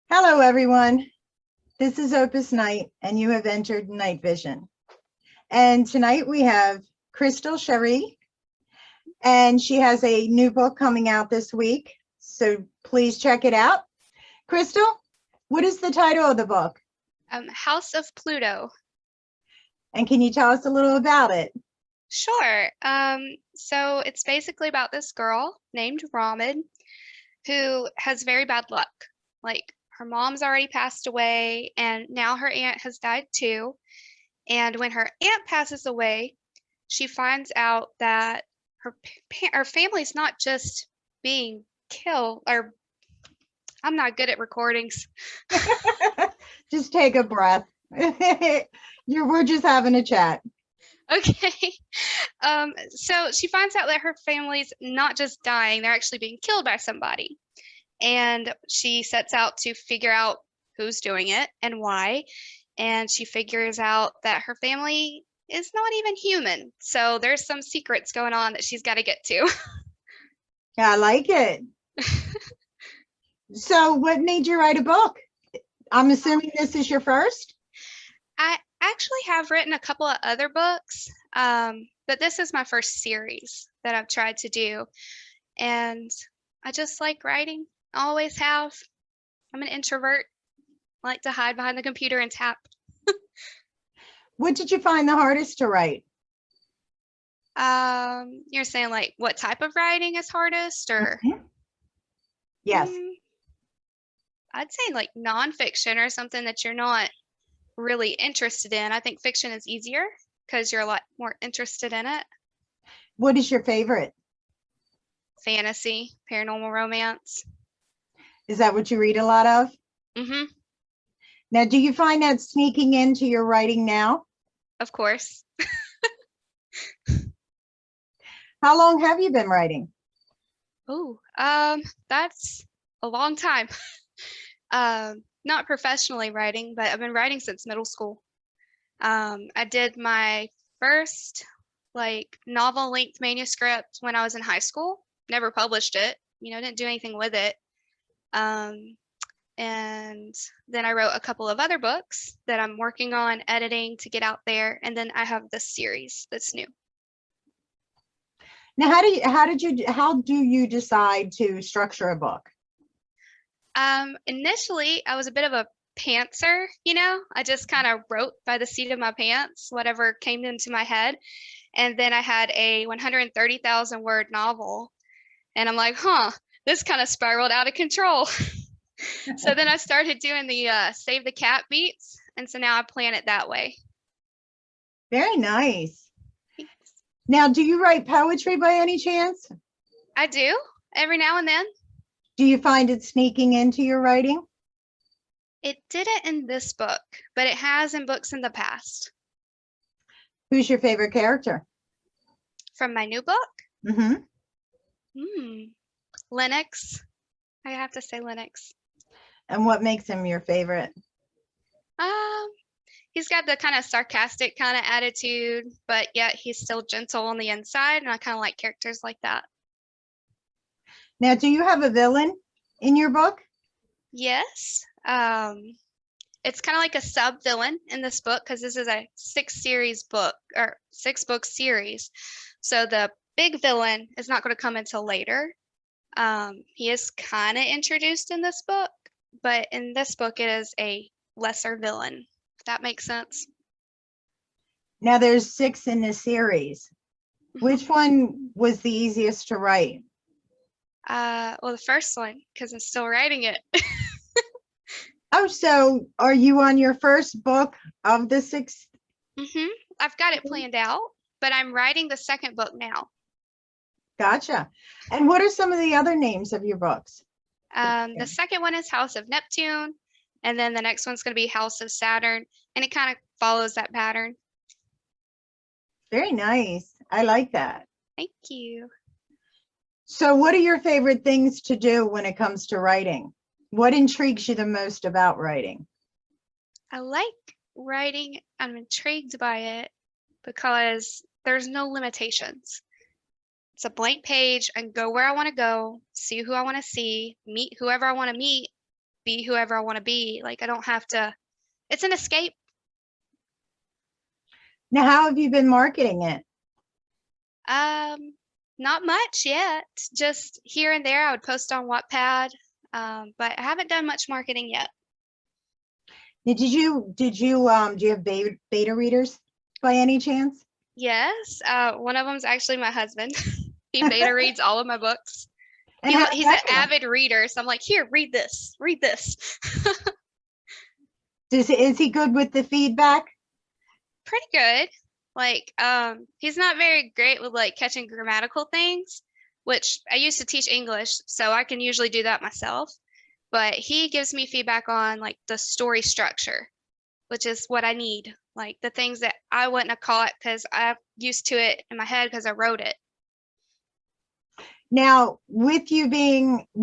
Hello, everyone. This is Opus Night, and you have entered Night Vision. And tonight we have Crystal Cherie, and she has a new book coming out this week. So please check it out. Crystal, what is the title of the book? House of Pluto. And can you tell us a little about it? Sure. So it's basically about this girl named Ramid who has very bad luck. Like her mom's already passed away, and now her aunt has died too. And when her aunt passes away, she finds out that her family's not just being killed, or I'm not good at recordings. Just take a breath. We're just having a chat. Okay. So she finds out that her family's not just dying, they're actually being killed by somebody. And she sets out to figure out who's doing it and why. And she figures out that her family is not even human. So there's some secrets going on that she's got to get to. Yeah, I like it. So what made you write a book? I'm assuming this is your first? I actually have written a couple of other books, but this is my first series that I've tried to do. And I just like writing. I always have. I'm an introvert. I like to hide behind the computer and tap. What did you find the hardest to write? You're saying like what type of writing is hardest, or? Yes. I'd say like nonfiction or something that you're not really interested in. I think fiction is easier because you're a lot more interested in it. What is your favorite? Fantasy, paranormal romance. Is that what you read a lot of? Mm-hmm. Now, do you find that sneaking into your writing now? Of course. How long have you been writing? Oh, that's a long time. Not professionally writing, but I've been writing since middle school. I did my first like novel-length manuscript when I was in high school. Never published it, didn't do anything with it. And then I wrote a couple of other books that I'm working on editing to get out there. And then I have this series that's new. Now, how do you decide to structure a book? Initially, I was a bit of a pantser, I just kind of wrote by the seat of my pants, whatever came into my head. And then I had a 130,000 word novel. And I'm like, this kind of spiraled out of control. So then I started doing the Save the Cat beats. And so now I plan it that way. Very nice. Thanks. Now, do you write poetry by any chance? I do, every now and then. Do you find it sneaking into your writing? It didn't in this book, but it has in books in the past. Who's your favorite character? From my new book? Mm-hmm. Lennox. I have to say Lennox. And what makes him your favorite? He's got the kind of sarcastic kind of attitude, but yet he's still gentle on the inside, and I kind of like characters like that. Now, do you have a villain in your book? Yes. It's kind of like a sub-villain in this book because this is a 6-book series. So the big villain is not going to come until later. He is kind of introduced in this book, but in this book it is a lesser villain, if that makes sense. Now there's 6 in the series. Which one was the easiest to write? Well, the first one, because I'm still writing it. Oh, so are you on your first book of the 6? I've got it planned out, but I'm writing the second book now. Gotcha. And what are some of the other names of your books? The second one is House of Neptune, and then the next one's going to be House of Saturn, and it kind of follows that pattern. Very nice. I like that. Thank you. So what are your favorite things to do when it comes to writing? What intrigues you the most about writing? I like writing. I'm intrigued by it because there's no limitations. It's a blank page and go where I want to go, see who I want to see, meet whoever I want to meet, be whoever I want to be. Like I don't have to, it's an escape. Now, how have you been marketing it? Not much yet. Just here and there, I would post on Wattpad, but I haven't done much marketing yet. Do you have beta readers by any chance? Yes, one of them's actually my husband. He beta reads all of my books. And He's an avid reader, so I'm like, here, read this, read this. Is he good with the feedback? Pretty good. Like, he's not very great with like catching grammatical things, which I used to teach English, so I can usually do that myself. But he gives me feedback on like the story structure, which is what I need. Like the things that I wouldn't have caught because I'm used to it in my head because I wrote it. Now, were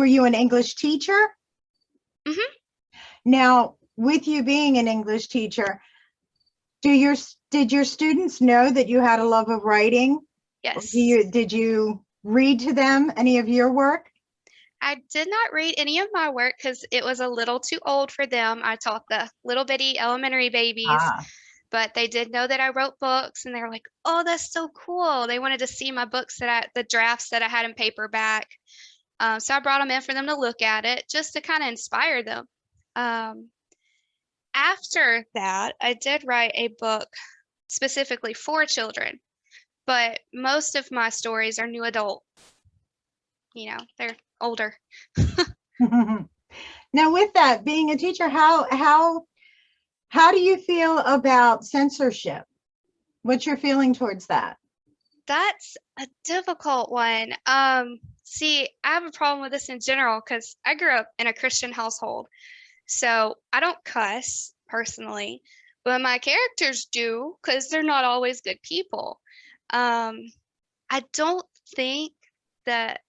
you an English teacher? Mm-hmm. Now, with you being an English teacher, did your students know that you had a love of writing? Yes. Did you read to them any of your work? I did not read any of my work because it was a little too old for them. I taught the little bitty elementary babies, but they did know that I wrote books and they were like, oh, that's so cool. They wanted to see my books the drafts that I had in paperback. So I brought them in for them to look at it just to kind of inspire them. After that, I did write a book specifically for children, but most of my stories are new adult. You know, they're older. Now, with that, being a teacher, how do you feel about censorship? What's your feeling towards that? That's a difficult one. See, I have a problem with this in general because I grew up in a Christian household. So I don't cuss personally, but my characters do because they're not always good people. I don't think that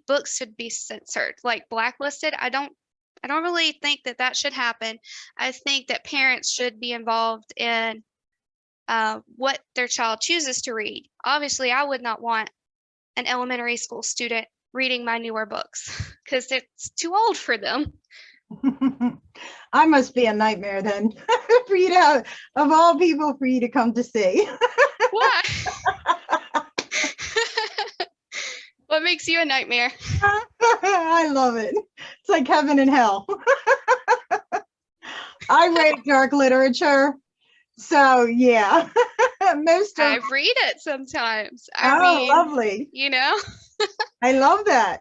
books should be censored, like blacklisted. I don't really think that that should happen. I think that parents should be involved in what their child chooses to read. Obviously, I would not want an elementary school student reading my newer books because it's too old for them. I must be a nightmare then for you to have, of all people, for you to come to see. Why? What makes you a nightmare? I love it. It's like heaven and hell. I write dark literature, so yeah. I read it sometimes. I mean, lovely. You know? I love that.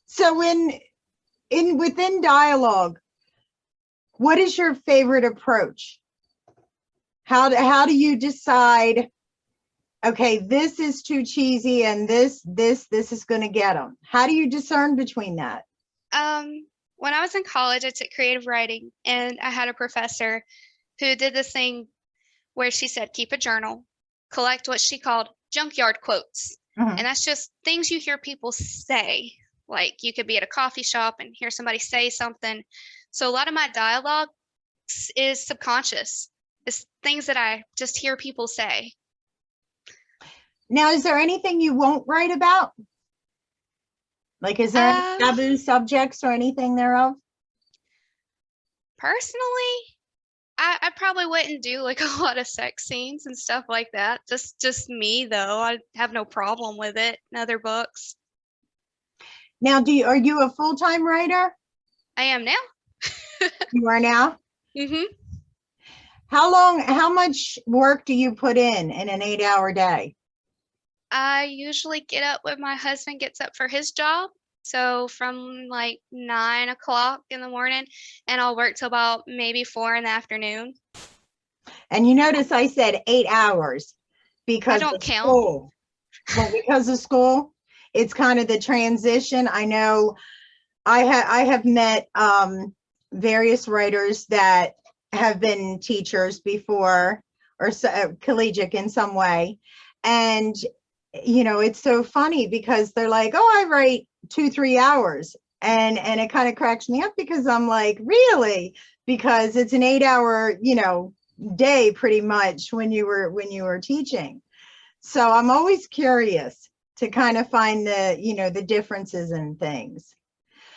So within dialogue, what is your favorite approach? How do you decide, okay, this is too cheesy and this is going to get them? How do you discern between that? When I was in college, I took creative writing and I had a professor who did this thing where she said, keep a journal, collect what she called junkyard quotes. Mhm. And that's just things you hear people say. Like you could be at a coffee shop and hear somebody say something. So a lot of my dialogue is subconscious. It's things that I just hear people say. Now, is there anything you won't write about? Like, is there any taboo subjects or anything thereof? Personally, I probably wouldn't do like a lot of sex scenes and stuff like that. Just me though. I have no problem with it in other books. Now, are you a full-time writer? I am now. You are now? Mm-hmm. How much work do you put in an 8-hour day? I usually get up when my husband gets up for his job. So from like 9 o'clock in the morning, and I'll work till about maybe 4 in the afternoon. And you notice I said 8 hours because I don't of count. school. Well, because of school, it's kind of the transition. I know I have met various writers that have been teachers before or collegiate in some way. And, you know, it's so funny because they're like, oh, I write 2-3 hours. And it kind of cracks me up because I'm like, really? Because it's an 8-hour, you know, day pretty much when you were teaching. So I'm always curious. to kind of find the, the differences in things?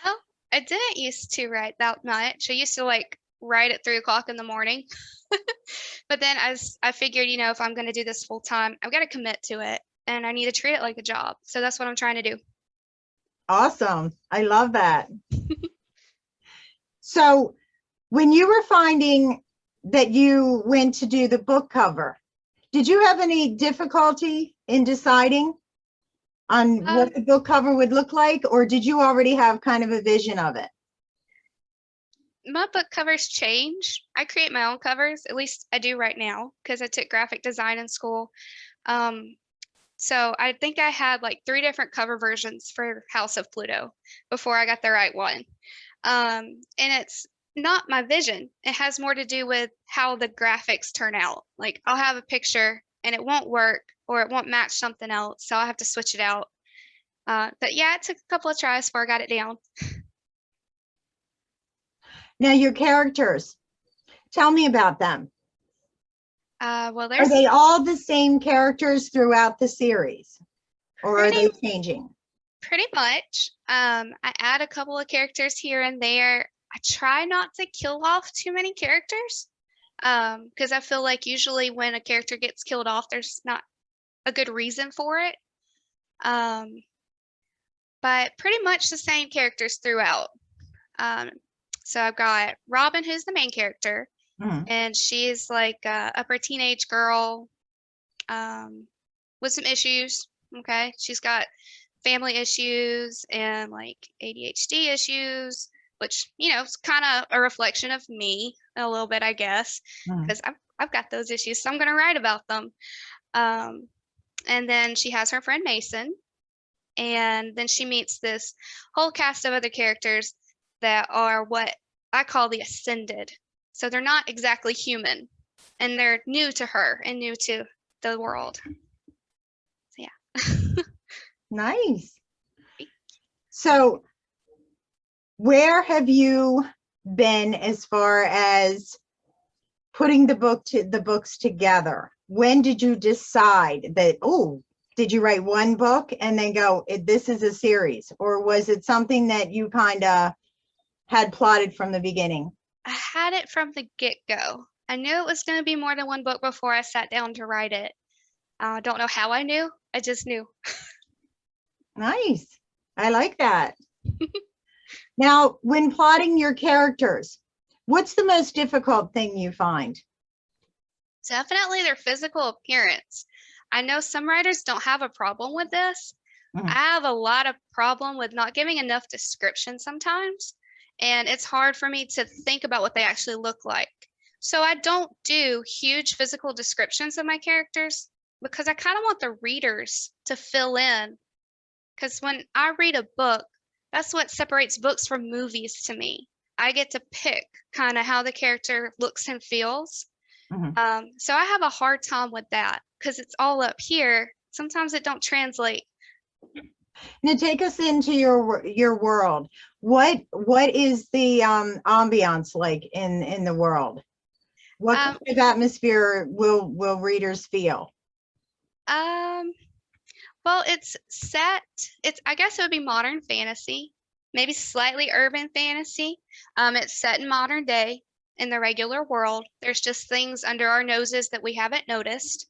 Well, I didn't used to write that much. I used to like write at 3 o'clock in the morning. But then I figured, if I'm going to do this full time, I've got to commit to it and I need to treat it like a job. So that's what I'm trying to do. Awesome. I love that. So when you were finding that you went to do the book cover, did you have any difficulty in deciding on what the book cover would look like, or did you already have kind of a vision of it? My book covers change. I create my own covers, at least I do right now, because I took graphic design in school. So I think I had like 3 different cover versions for House of Pluto before I got the right one. And it's not my vision. It has more to do with how the graphics turn out. Like I'll have a picture and it won't work or it won't match something else, so I have to switch it out. But yeah, it took a couple of tries before I got it down. Now, your characters, tell me about them. Well, Are there's they all the same characters throughout the series, or are they pretty changing? pretty much. I add a couple of characters here and there. I try not to kill off too many characters, because I feel like usually when a character gets killed off, there's not a good reason for it. But pretty much the same characters throughout. So I've got Robin, who's the main character, and she's like a upper teenage girl with some issues. Okay, she's got family issues and like ADHD issues, which is kind of a reflection of me a little bit, I guess, because I've got those issues, so I'm going to write about them. And then she has her friend Mason, and then she meets this whole cast of other characters that are what I call the ascended. So they're not exactly human, and they're new to her and new to the world. So yeah. Nice. So where have you been as far as putting the books together? When did you decide that, did you write one book and then go, this is a series? Or was it something that you kind of had plotted from the beginning? I had it from the get-go. I knew it was going to be more than one book before I sat down to write it. I don't know how I knew. I just knew. Nice. I like that. Now, when plotting your characters, what's the most difficult thing you find? Definitely their physical appearance. I know some writers don't have a problem with this. I have a lot of problem with not giving enough description sometimes, and it's hard for me to think about what they actually look like. So I don't do huge physical descriptions of my characters because I kind of want the readers to fill in. Because when I read a book, that's what separates books from movies to me. I get to pick kind of how the character looks and feels. So I have a hard time with that because it's all up here. Sometimes it don't translate. Now take us into your world. What is the ambiance like in the world? What kind of atmosphere will readers feel? Well, it's set. I guess it would be modern fantasy, maybe slightly urban fantasy. It's set in modern day in the regular world. There's just things under our noses that we haven't noticed,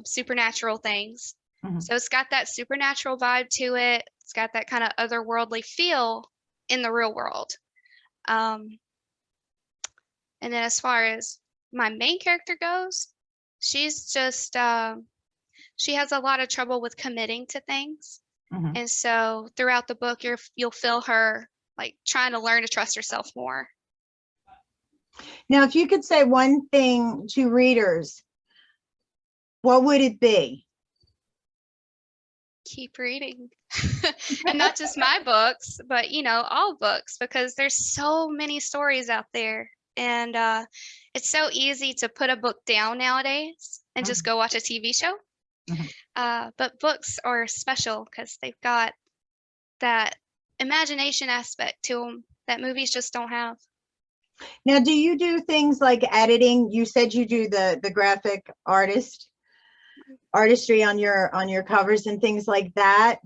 supernatural things. So it's got that supernatural vibe to it. It's got that kind of otherworldly feel in the real world. And then as far as my main character goes, she's just she has a lot of trouble with committing to things. And so throughout the book, you'll feel her like trying to learn to trust herself more. Now, if you could say one thing to readers, what would it be? Keep reading. And not just my books, but all books, because there's so many stories out there. And it's so easy to put a book down nowadays and just go watch a TV show. But books are special because they've got that imagination aspect to them that movies just don't have. Now, do you do things like editing? You said you do the graphic artist. artistry on your covers and things like that.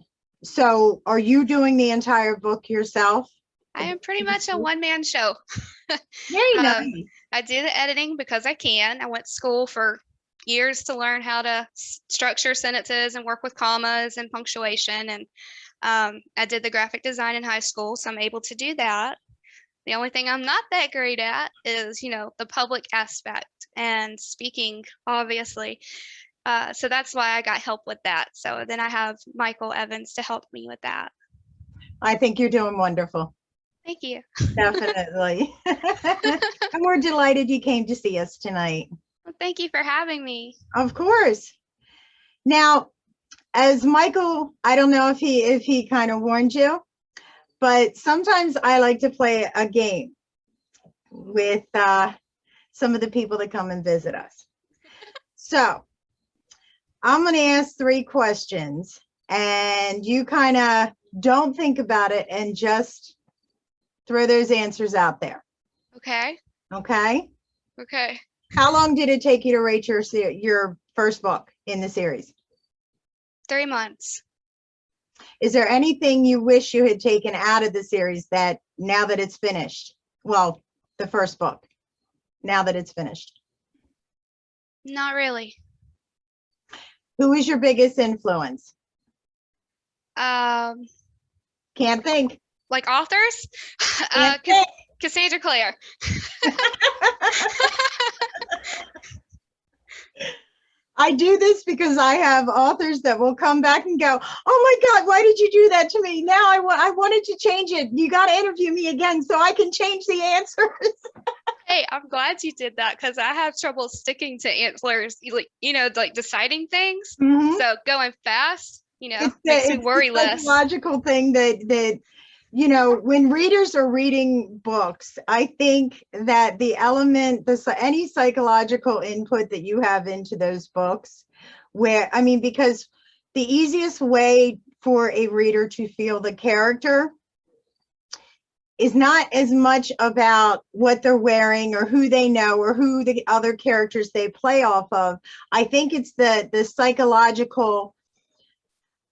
So are you doing the entire book yourself? I am pretty much a one-man show. Very Um, nice. I do the editing because I can. I went to school for years to learn how to structure sentences and work with commas and punctuation. And I did the graphic design in high school, so I'm able to do that. The only thing I'm not that great at is, the public aspect and speaking, obviously. So that's why I got help with that. So then I have Michael Evans to help me with that. I think you're doing wonderful. Thank you. Definitely. And we're delighted you came to see us tonight. Well, thank you for having me. Of course. Now, as Michael, I don't know if he kind of warned you, but sometimes I like to play a game with some of the people that come and visit us. So I'm going to ask 3 questions, and you kind of don't think about it and just throw those answers out there. Okay. Okay. Okay. How long did it take you to write your first book in the series? 3 months. Is there anything you wish you had taken out of the series that now that it's finished? Well, the first book, now that it's finished. Not really. Who is your biggest influence? Um, Can't think. like authors? Can't think. Cassandra Clare. I do this because I have authors that will come back and go, oh my God, why did you do that to me? Now I wanted to change it. You got to interview me again so I can change the answers. Hey, I'm glad you did that because I have trouble sticking to answers, like deciding things. Mhm. So going fast, It's makes me the worry less. psychological thing that when readers are reading books, I think that the element, any psychological input that you have into those books, because the easiest way for a reader to feel the character is not as much about what they're wearing or who they know or who the other characters they play off of. I think it's the psychological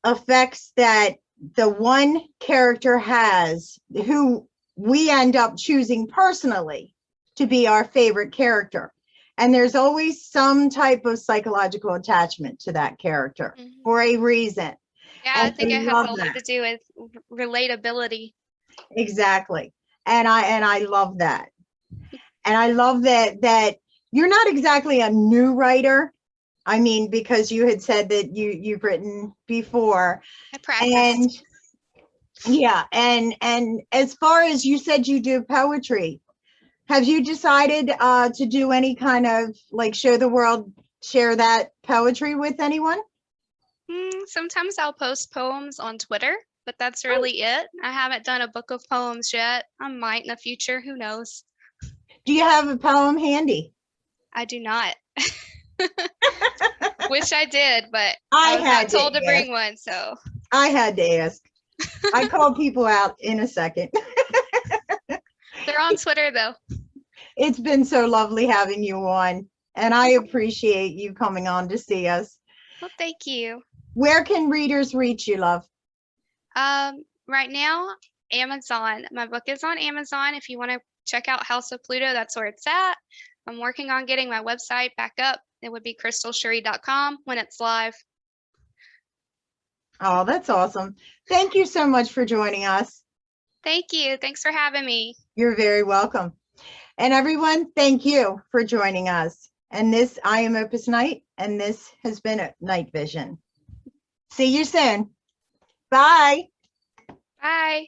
effects that the one character has who we end up choosing personally to be our favorite character. And there's always some type of psychological attachment to that character for a reason. Yeah, I And think it has a love lot that. to do with relatability. Exactly. And I love that. And I love that you're not exactly a new writer. I mean, because you had said that you've written before. I practiced. And yeah, and as far as you said you do poetry, have you decided to do any kind of like share that poetry with anyone? Sometimes I'll post poems on Twitter, but that's really it. I haven't done a book of poems yet. I might in the future, who knows? Do you have a poem handy? I do not. Wish I did, but I was had not told to ask. bring one, so. I had to ask. I call people out in a second. They're on Twitter though. It's been so lovely having you on, and I appreciate you coming on to see us. Well, thank you. Where can readers reach you, love? Right now, Amazon. My book is on Amazon. If you want to check out House of Pluto, that's where it's at. I'm working on getting my website back up. It would be crystalcherie.com when it's live. Oh, that's awesome. Thank you so much for joining us. Thank you. Thanks for having me. You're very welcome. And everyone, thank you for joining us. And I am Opus Night, and this has been Night Vision. See you soon. Bye. Bye.